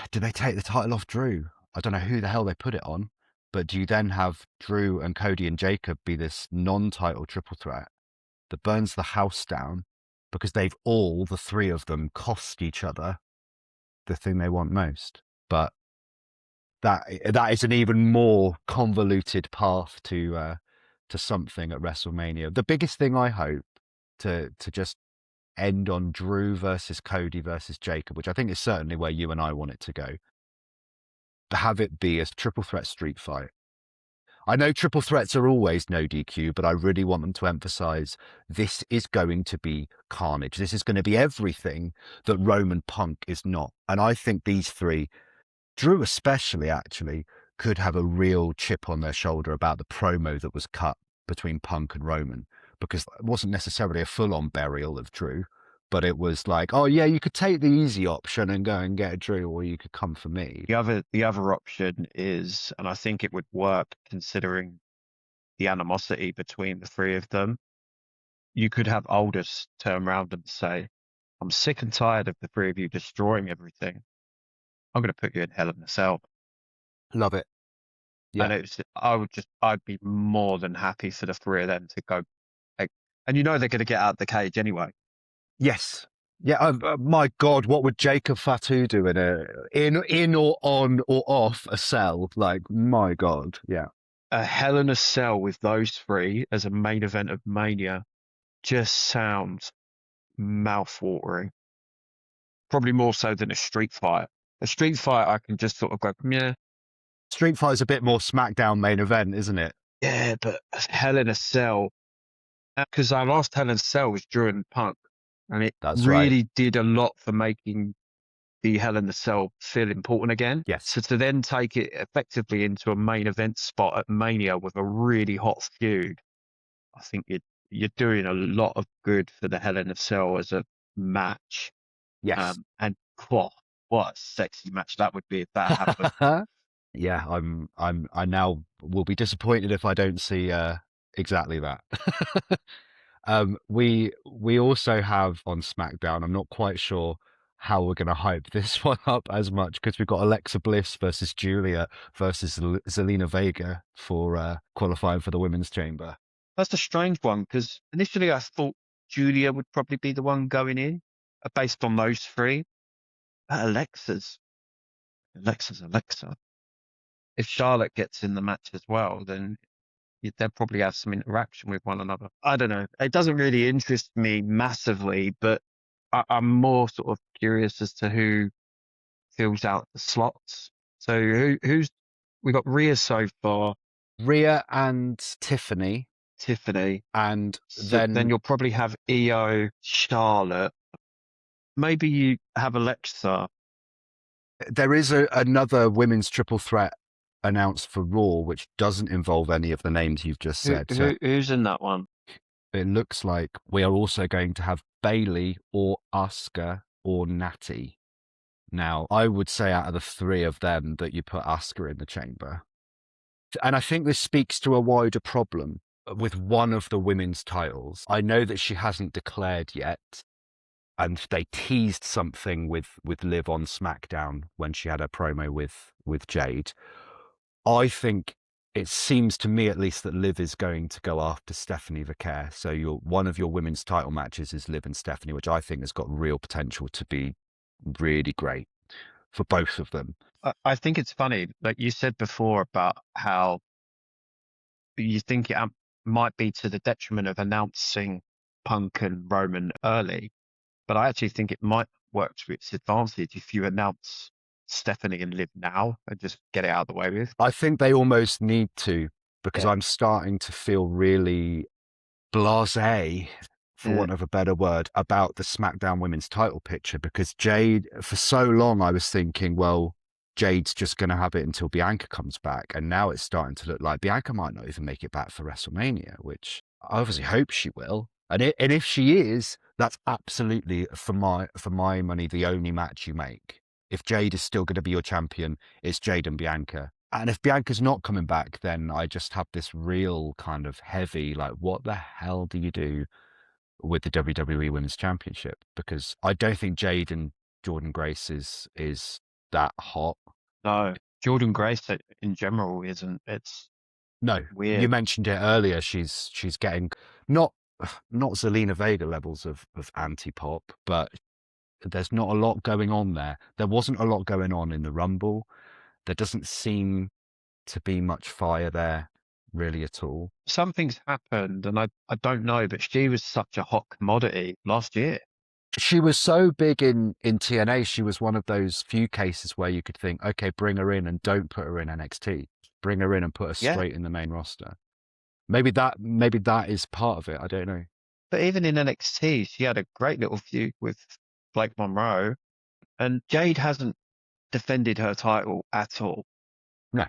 Do they take the title off Drew? I don't know who the hell they put it on, but do you then have Drew and Cody and Jacob be this non-title triple threat that burns the house down because they've all, the 3 of them, cost each other the thing they want most? But that is an even more convoluted path to something at WrestleMania. The biggest thing I hope to just end on Drew versus Cody versus Jacob, which I think is certainly where you and I want it to go. Have it be a triple threat street fight. I know triple threats are always no DQ, but I really want them to emphasize this is going to be carnage. This is going to be everything that Roman Punk is not. And I think these three, Drew especially, actually, could have a real chip on their shoulder about the promo that was cut between Punk and Roman, because it wasn't necessarily a full-on burial of Drew, but it was like, oh yeah, you could take the easy option and go and get Drew, or you could come for me. The other option is, and I think it would work considering the animosity between the three of them, you could have Aldous turn around and say, I'm sick and tired of the three of you destroying everything. I'm going to put you in Hell in a Cell. Love it. Yeah. And I'd be more than happy for the three of them to go. And you know they're going to get out of the cage anyway. Yes. Yeah. My God, what would Jacob Fatu do in or on or off a cell? Like, my God. Yeah. A Hell in a Cell with those three as a main event of Mania just sounds mouth-watering. Probably more so than a street fight. A street fight, I can just sort of go, yeah. Street Fight is a bit more SmackDown main event, isn't it? Yeah, but Hell in a Cell, because our last Hell in a Cell was during Punk, and it really did a lot for making the Hell in a Cell feel important again. Yes. So to then take it effectively into a main event spot at Mania with a really hot feud, I think you're doing a lot of good for the Hell in a Cell as a match. Yes. And what a sexy match that would be if that happened. Yeah, I now will be disappointed if I don't see exactly that. We also have on SmackDown, I'm not quite sure how we're going to hype this one up as much, because we've got Alexa Bliss versus Julia versus Zelina Vega for qualifying for the Women's Chamber. That's a strange one, because initially I thought Julia would probably be the one going in based on those three. But Alexa's Alexa. If Charlotte gets in the match as well, then they'll probably have some interaction with one another. I don't know. It doesn't really interest me massively, but I'm more sort of curious as to who fills out the slots. So who's we got Rhea so far. Rhea and Tiffany. And then you'll probably have Io, Charlotte. Maybe you have Alexa. There is another women's triple threat announced for Raw, which doesn't involve any of the names you've just said. Who's in that one? It looks like we are also going to have Bayley or Asuka or Natty. Now, I would say out of the three of them that you put Asuka in the chamber. And I think this speaks to a wider problem with one of the women's titles. I know that she hasn't declared yet, and they teased something with Liv on SmackDown when she had a promo with Jade. I think it seems to me, at least, that Liv is going to go after Stephanie Vaquer. So one of your women's title matches is Liv and Stephanie, which I think has got real potential to be really great for both of them. I think it's funny, like you said before, about how you think it might be to the detriment of announcing Punk and Roman early, but I actually think it might work to its advantage if you announce Stephanie and Liv now and just get it out of the way with. I think they almost need to, because I'm starting to feel really blasé, for want of a better word, about the SmackDown women's title picture, because Jade, for so long I was thinking, well, Jade's just going to have it until Bianca comes back, and now it's starting to look like Bianca might not even make it back for WrestleMania, which I obviously hope she will. And if she is, that's absolutely, for my money, the only match you make. If Jade is still going to be your champion, it's Jade and Bianca. And if Bianca's not coming back, then I just have this real kind of heavy, like, what the hell do you do with the WWE Women's Championship? Because I don't think Jade and Jordynne Grace is that hot. No, Jordynne Grace in general isn't. It's weird. You mentioned it earlier. She's getting not Zelina Vega levels of anti-pop, but there's not a lot going on there. There wasn't a lot going on in the Rumble. there doesn't seem to be much fire there really at all. Something's happened, and I don't know, but she was such a hot commodity last year. She was so big in TNA. She was one of those few cases where you could think, okay, bring her in and don't put her in NXT. Bring her in and put her Yeah. straight in the main roster. Maybe that is part of it. I don't know. But even in NXT, she had a great little feud with Blake Monroe, and Jade hasn't defended her title at all. No.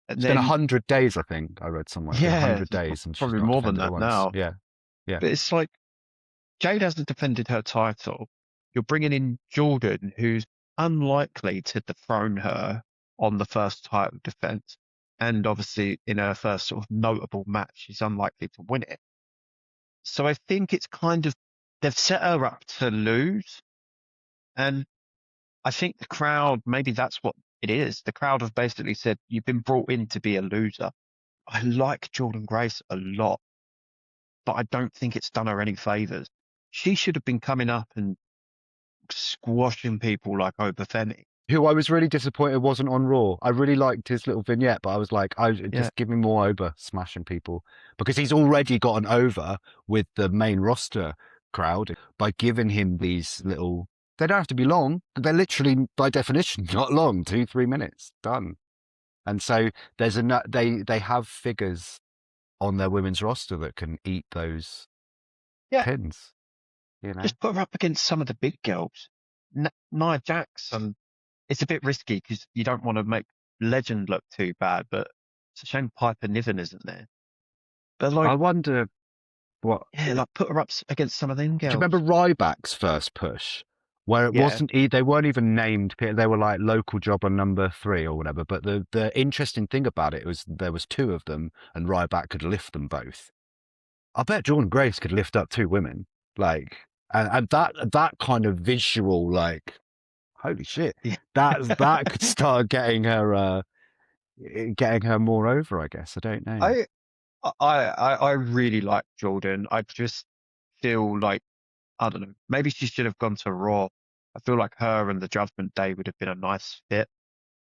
And It's been 100 days, I think. I read somewhere. Yeah, 100 days, and she's probably not more than defended that it once. now. Yeah. Yeah. But it's like Jade hasn't defended her title. You're bringing in Jordan, who's unlikely to dethrone her on the first title defense. And obviously, in her first sort of notable match, she's unlikely to win it. So I think it's kind of, they've set her up to lose. And I think the crowd, maybe that's what it is. The crowd have basically said, you've been brought in to be a loser. I like Jordan Grace a lot, but I don't think it's done her any favors. She should have been coming up and squashing people like Obafemi. Who I was really disappointed wasn't on Raw. I really liked his little vignette, but I was like, just give me more Oba smashing people, because he's already gotten over with the main roster crowd by giving him these little. They don't have to be long. They're literally, by definition, not long. 2-3 minutes, done. And so there's they have figures on their women's roster that can eat those pins. You know? Just put her up against some of the big girls. Nia Jax, it's a bit risky because you don't want to make Legend look too bad, but it's a shame Piper Niven isn't there. But like, I wonder what. Yeah, like put her up against some of them girls. Do you remember Ryback's first push, where it wasn't? They weren't even named. They were like local jobber number 3 or whatever. But the interesting thing about it was there was 2 of them, and Ryback could lift them both. I bet Jordan Grace could lift up 2 women, like, and that kind of visual, like, holy shit, that could start getting her more over, I guess. I don't know. I really like Jordan. I just feel like, I don't know, maybe she should have gone to Raw. I feel like her and the Judgment Day would have been a nice fit.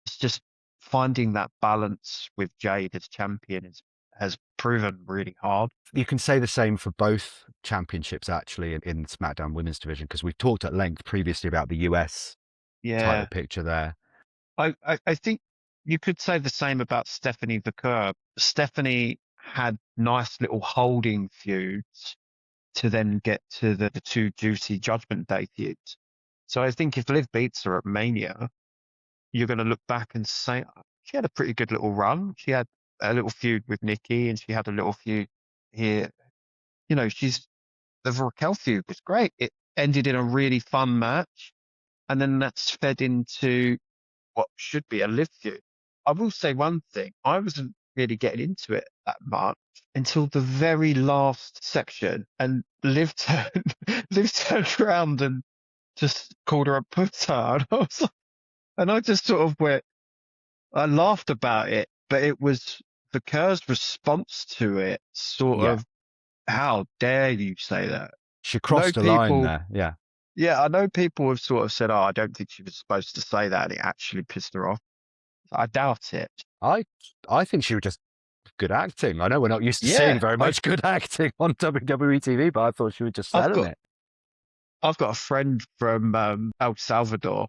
It's just finding that balance with Jade as champion has proven really hard. You can say the same for both championships, actually, in the SmackDown Women's Division, because we've talked at length previously about the US title picture there. I think you could say the same about Stephanie Vaquer. Stephanie had nice little holding feuds to then get to the 2 juicy Judgment Day feuds. So I think if Liv beats her at Mania, you're going to look back and say, she had a pretty good little run. She had a little feud with Nikki, and she had a little feud here. You know, the Raquel feud was great. It ended in a really fun match, and then that's fed into what should be a Liv feud. I will say one thing. I wasn't really getting into it that much until the very last section, and Liv turned around and just called her a putter. And I just sort of went, I laughed about it, but it was Vaquer's response to it, sort of, how dare you say that? She crossed the line there, yeah. Yeah, I know people have sort of said, I don't think she was supposed to say that, and it actually pissed her off. I doubt it. I think she was just good acting. I know we're not used to seeing very much good acting on WWE TV, but I thought she was just selling it. I've got a friend from El Salvador,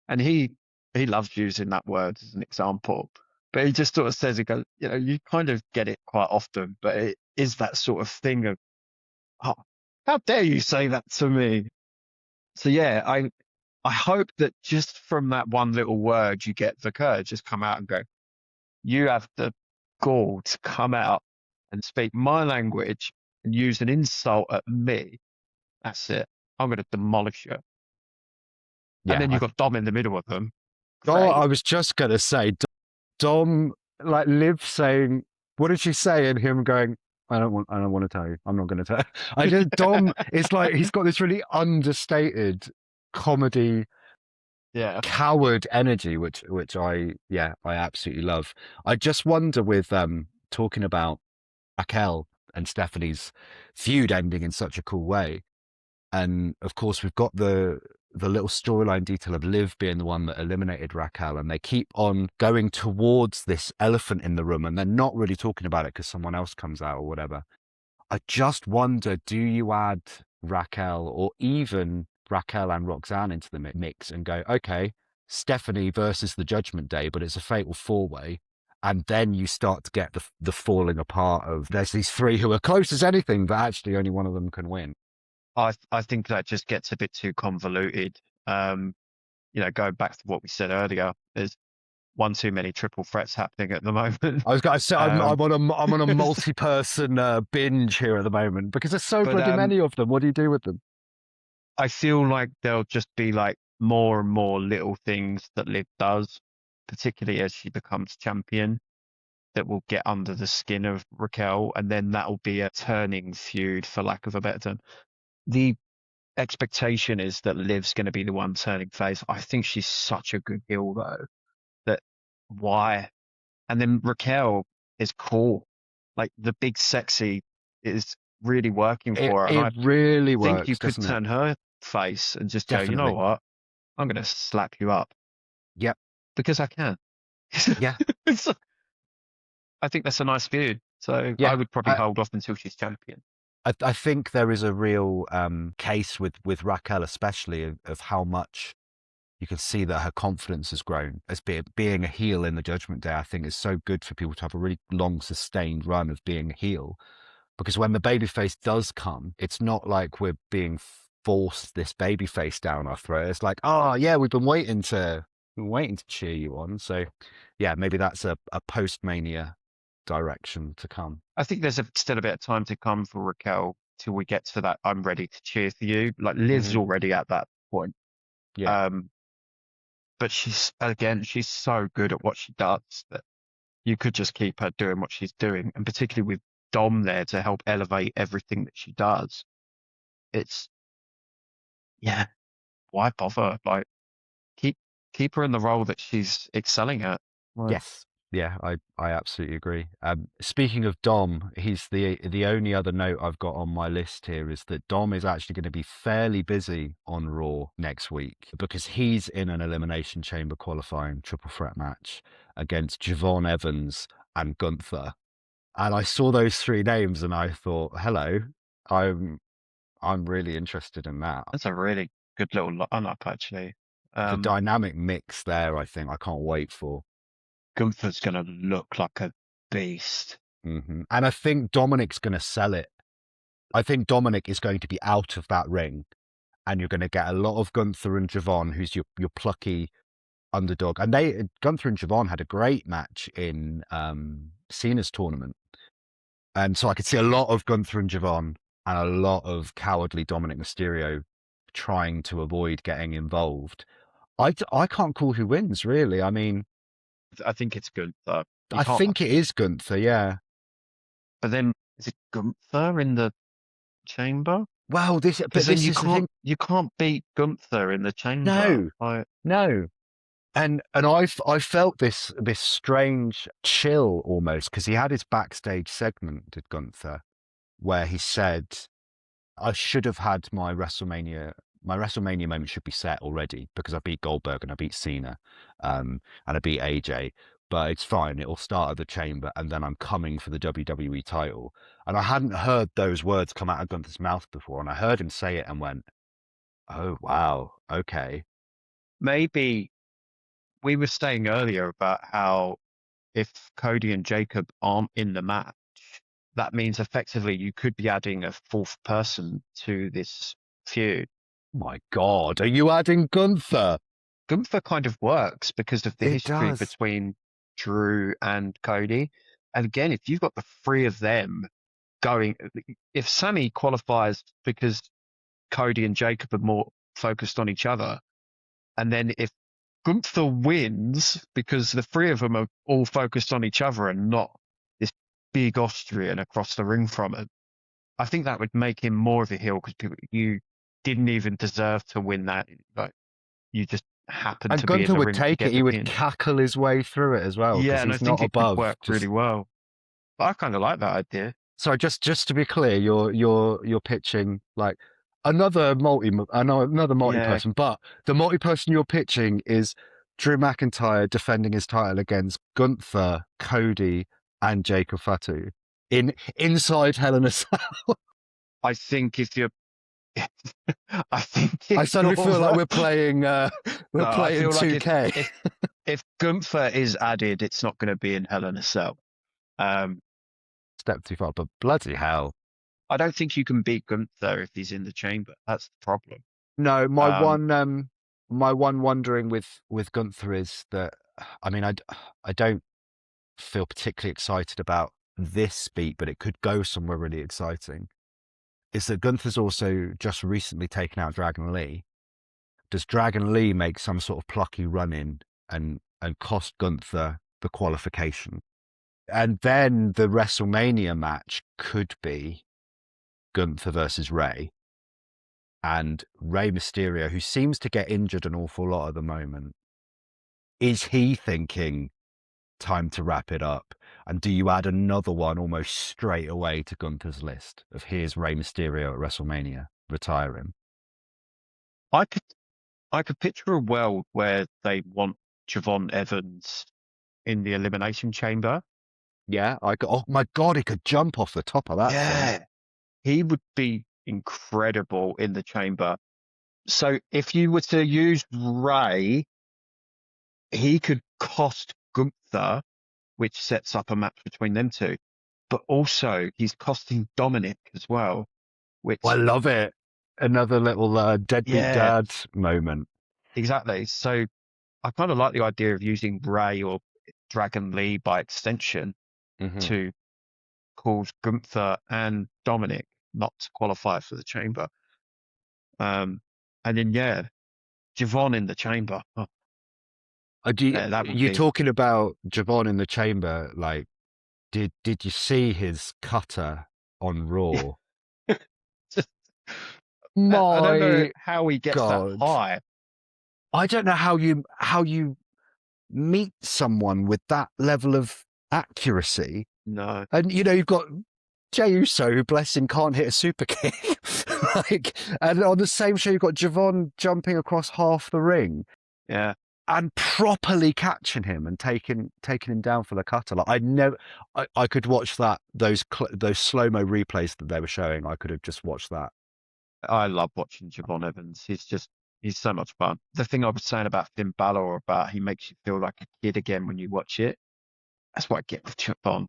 and he loves using that word as an example. But he just sort of says, he goes, you know, you kind of get it quite often, but it is that sort of thing of, oh, how dare you say that to me? So yeah, I hope that just from that one little word, you get Vaquer just come out and go, you have the gall to come out and speak my language and use an insult at me. That's it. I'm going to demolish you. Yeah, and then you've got Dom in the middle of them. Oh, I was just going to say, Dom, like Liv saying, what did she say? And him going, I don't want to tell you. I'm not going to tell you. Dom is like, he's got this really understated comedy, coward energy, which I absolutely love. I just wonder with talking about Raquel and Stephanie's feud ending in such a cool way. And of course, we've got the the little storyline detail of Liv being the one that eliminated Raquel, and they keep on going towards this elephant in the room, and they're not really talking about it because someone else comes out or whatever. I just wonder, do you add Raquel or even Raquel and Roxanne into the mix and go, okay, Stephanie versus the Judgment Day, but it's a fatal four-way. And then you start to get the falling apart of there's these three who are close as anything, but actually only one of them can win. I think that just gets a bit too convoluted. Going back to what we said earlier, there's one too many triple threats happening at the moment. I was going to say I'm on a multi-person binge here at the moment because there's so bloody many of them. What do you do with them? I feel like there'll just be like more and more little things that Liv does, particularly as she becomes champion, that will get under the skin of Raquel, and then that'll be a turning feud, for lack of a better term. The expectation is that Liv's going to be the one turning face. I think she's such a good heel, though, that why? And then Raquel is cool. Like the big sexy is really working for her. It really works. I think you could turn her face and just go, you know what? I'm going to slap you up. Yep. Because I can. Yeah. I think that's a nice feud. So yeah, I would probably hold off until she's champion. I think there is a real case with Raquel, especially of how much you can see that her confidence has grown as being a heel in the Judgment Day. I think is so good for people to have a really long, sustained run of being a heel, because when the babyface does come, it's not like we're being forced this babyface down our throat. It's like, oh yeah, we've been waiting to cheer you on. So yeah, maybe that's a post-Mania direction to come. I think there's still a bit of time to come for Raquel till we get to that I'm ready to cheer for you. Like Liv's already at that point. Yeah. But she's so good at what she does that you could just keep her doing what she's doing. And particularly with Dom there to help elevate everything that she does. Why bother? Like keep her in the role that she's excelling at. Like, yes. Yeah, I absolutely agree. Speaking of Dom, he's the only other note I've got on my list here is that Dom is actually going to be fairly busy on Raw next week because he's in an Elimination Chamber qualifying triple threat match against Javon Evans and Gunther. And I saw those three names and I thought, hello, I'm really interested in that. That's a really good little lineup, actually. The dynamic mix there, I think I can't wait for. Gunther's going to look like a beast. Mm-hmm. And I think Dominic's going to sell it. I think Dominic is going to be out of that ring and you're going to get a lot of Gunther and Javon, who's your plucky underdog. And Gunther and Javon had a great match in Cena's tournament. And so I could see a lot of Gunther and Javon and a lot of cowardly Dominic Mysterio trying to avoid getting involved. I can't call who wins, really. I mean, I think it's Gunther. I think it is Gunther, yeah. But then, is it Gunther in the chamber? Well, you can't beat Gunther in the chamber. No. And I felt this strange chill almost because he had his backstage segment, did Gunther, where he said, I should have had my WrestleMania moment should be set already because I beat Goldberg and I beat Cena and I beat AJ, but it's fine. It'll start at the chamber and then I'm coming for the WWE title. And I hadn't heard those words come out of Gunther's mouth before. And I heard him say it and went, oh, wow. Okay. Maybe we were saying earlier about how if Cody and Jacob aren't in the match, that means effectively you could be adding a fourth person to this feud. My God, are you adding Gunther? Gunther kind of works because of the history between Drew and Cody. And again, if you've got the three of them going, if Sammy qualifies because Cody and Jacob are more focused on each other, and then if Gunther wins because the three of them are all focused on each other and not this big Austrian across the ring from it, I think that would make him more of a heel because you didn't even deserve to win that. Like, you just happened to be in the ring. And Gunther would take it. He would cackle his way through it as well. Yeah, and he's I think not it above. Could work really well. But I kind of like that idea. Sorry, just to be clear, you're pitching like another Yeah, multi-person, but the multi-person you're pitching is Drew McIntyre defending his title against Gunther, Cody, and Jacob Fatu inside Hell in a Cell. I think if you're, I think I if suddenly feel like you're, we're playing no, I feel like 2K. if Gunther is added, it's not going to be in Hell in a Cell. Step too far, but bloody hell. I don't think you can beat Gunther if he's in the chamber. That's the problem. No, Um, my one wondering with Gunther is that I mean I don't feel particularly excited about this beat, but it could go somewhere really exciting. Is that Gunther's also just recently taken out Dragon Lee? Does Dragon Lee make some sort of plucky run in and cost Gunther the qualification? And then the WrestleMania match could be Gunther versus Rey. And Rey Mysterio, who seems to get injured an awful lot at the moment, is he thinking time to wrap it up? And do you add another one almost straight away to Gunther's list of here's Rey Mysterio at WrestleMania, retire him? I could picture a world where they want Javon Evans in the Elimination Chamber. Yeah, oh my God, he could jump off the top of that thing. He would be incredible in the chamber. So if you were to use Ray, he could cost Gunther, which sets up a match between them two. But also he's costing Dominic as well, which I love it. Another little deadbeat dad moment. Exactly. So I kind of like the idea of using Ray or Dragon Lee by extension to cause Gunther and Dominic not to qualify for the chamber. And then Javon in the chamber. Oh, you're talking about Javon in the chamber, like did you see his cutter on Raw? I don't know how he gets that high. I don't know how you meet someone with that level of accuracy. No. And you've got Jey Uso, who bless him can't hit a super kick. And on the same show you've got Javon jumping across half the ring. Yeah. And properly catching him and taking him down for the cutter. Like I could watch those slow-mo replays that they were showing. I could have just watched that. I love watching Javon Evans. He's so much fun. The thing I was saying about Finn Bálor, about he makes you feel like a kid again when you watch it. That's what I get with Javon.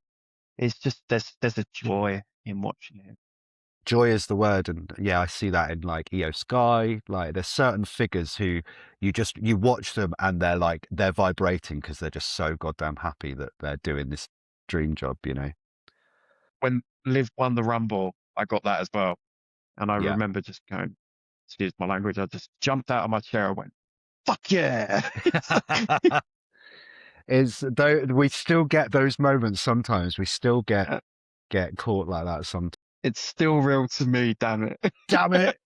It's just there's a joy in watching him. Joy is the word, and yeah, I see that in like Io Sky. Like there's certain figures who you watch them and they're vibrating because they're just so goddamn happy that they're doing this dream job. When Liv won the Rumble, I got that as well, and I remember just going, excuse my language, I just jumped out of my chair and went, "Fuck yeah!" Though we still get those moments sometimes. We still get caught like that sometimes. It's still real to me, damn it. Damn it.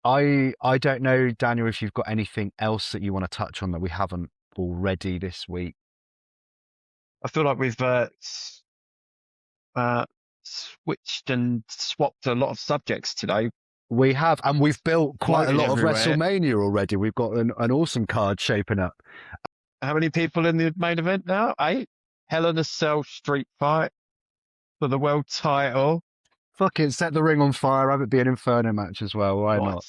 I don't know, Daniel, if you've got anything else that you want to touch on that we haven't already this week. I feel like we've switched and swapped a lot of subjects today. We have, and we've built quite a lot everywhere. of WrestleMania already. We've got an awesome card shaping up. How many people in the main event now? 8? Hell in a Cell street fight for the world title. Fuck it, set the ring on fire, have it be an Inferno match as well. Why not?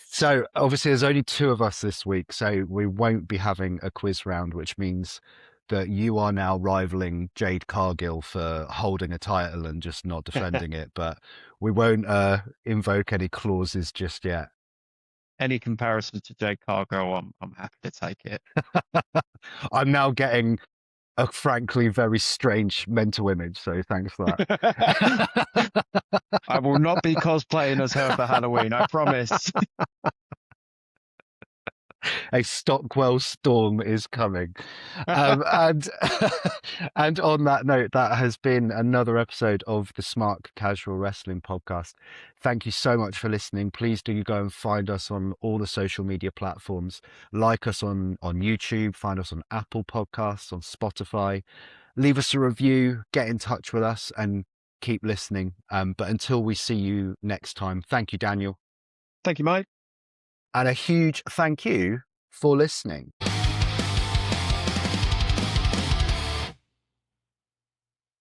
So obviously there's only 2 of us this week, so we won't be having a quiz round, which means that you are now rivaling Jade Cargill for holding a title and just not defending it, but we won't invoke any clauses just yet. Any comparison to Jade Cargill, I'm happy to take it. I'm now getting a frankly very strange mental image, so thanks for that. I will not be cosplaying as her for Halloween, I promise. A Stockwell storm is coming. And and on that note, that has been another episode of the Smark-Casual Wrestling Podcast. Thank you so much for listening. Please do go and find us on all the social media platforms. Like us on YouTube, find us on Apple Podcasts, on Spotify. Leave us a review, get in touch with us, and keep listening. But until we see you next time, thank you, Daniel. Thank you, Mike. And a huge thank you for listening.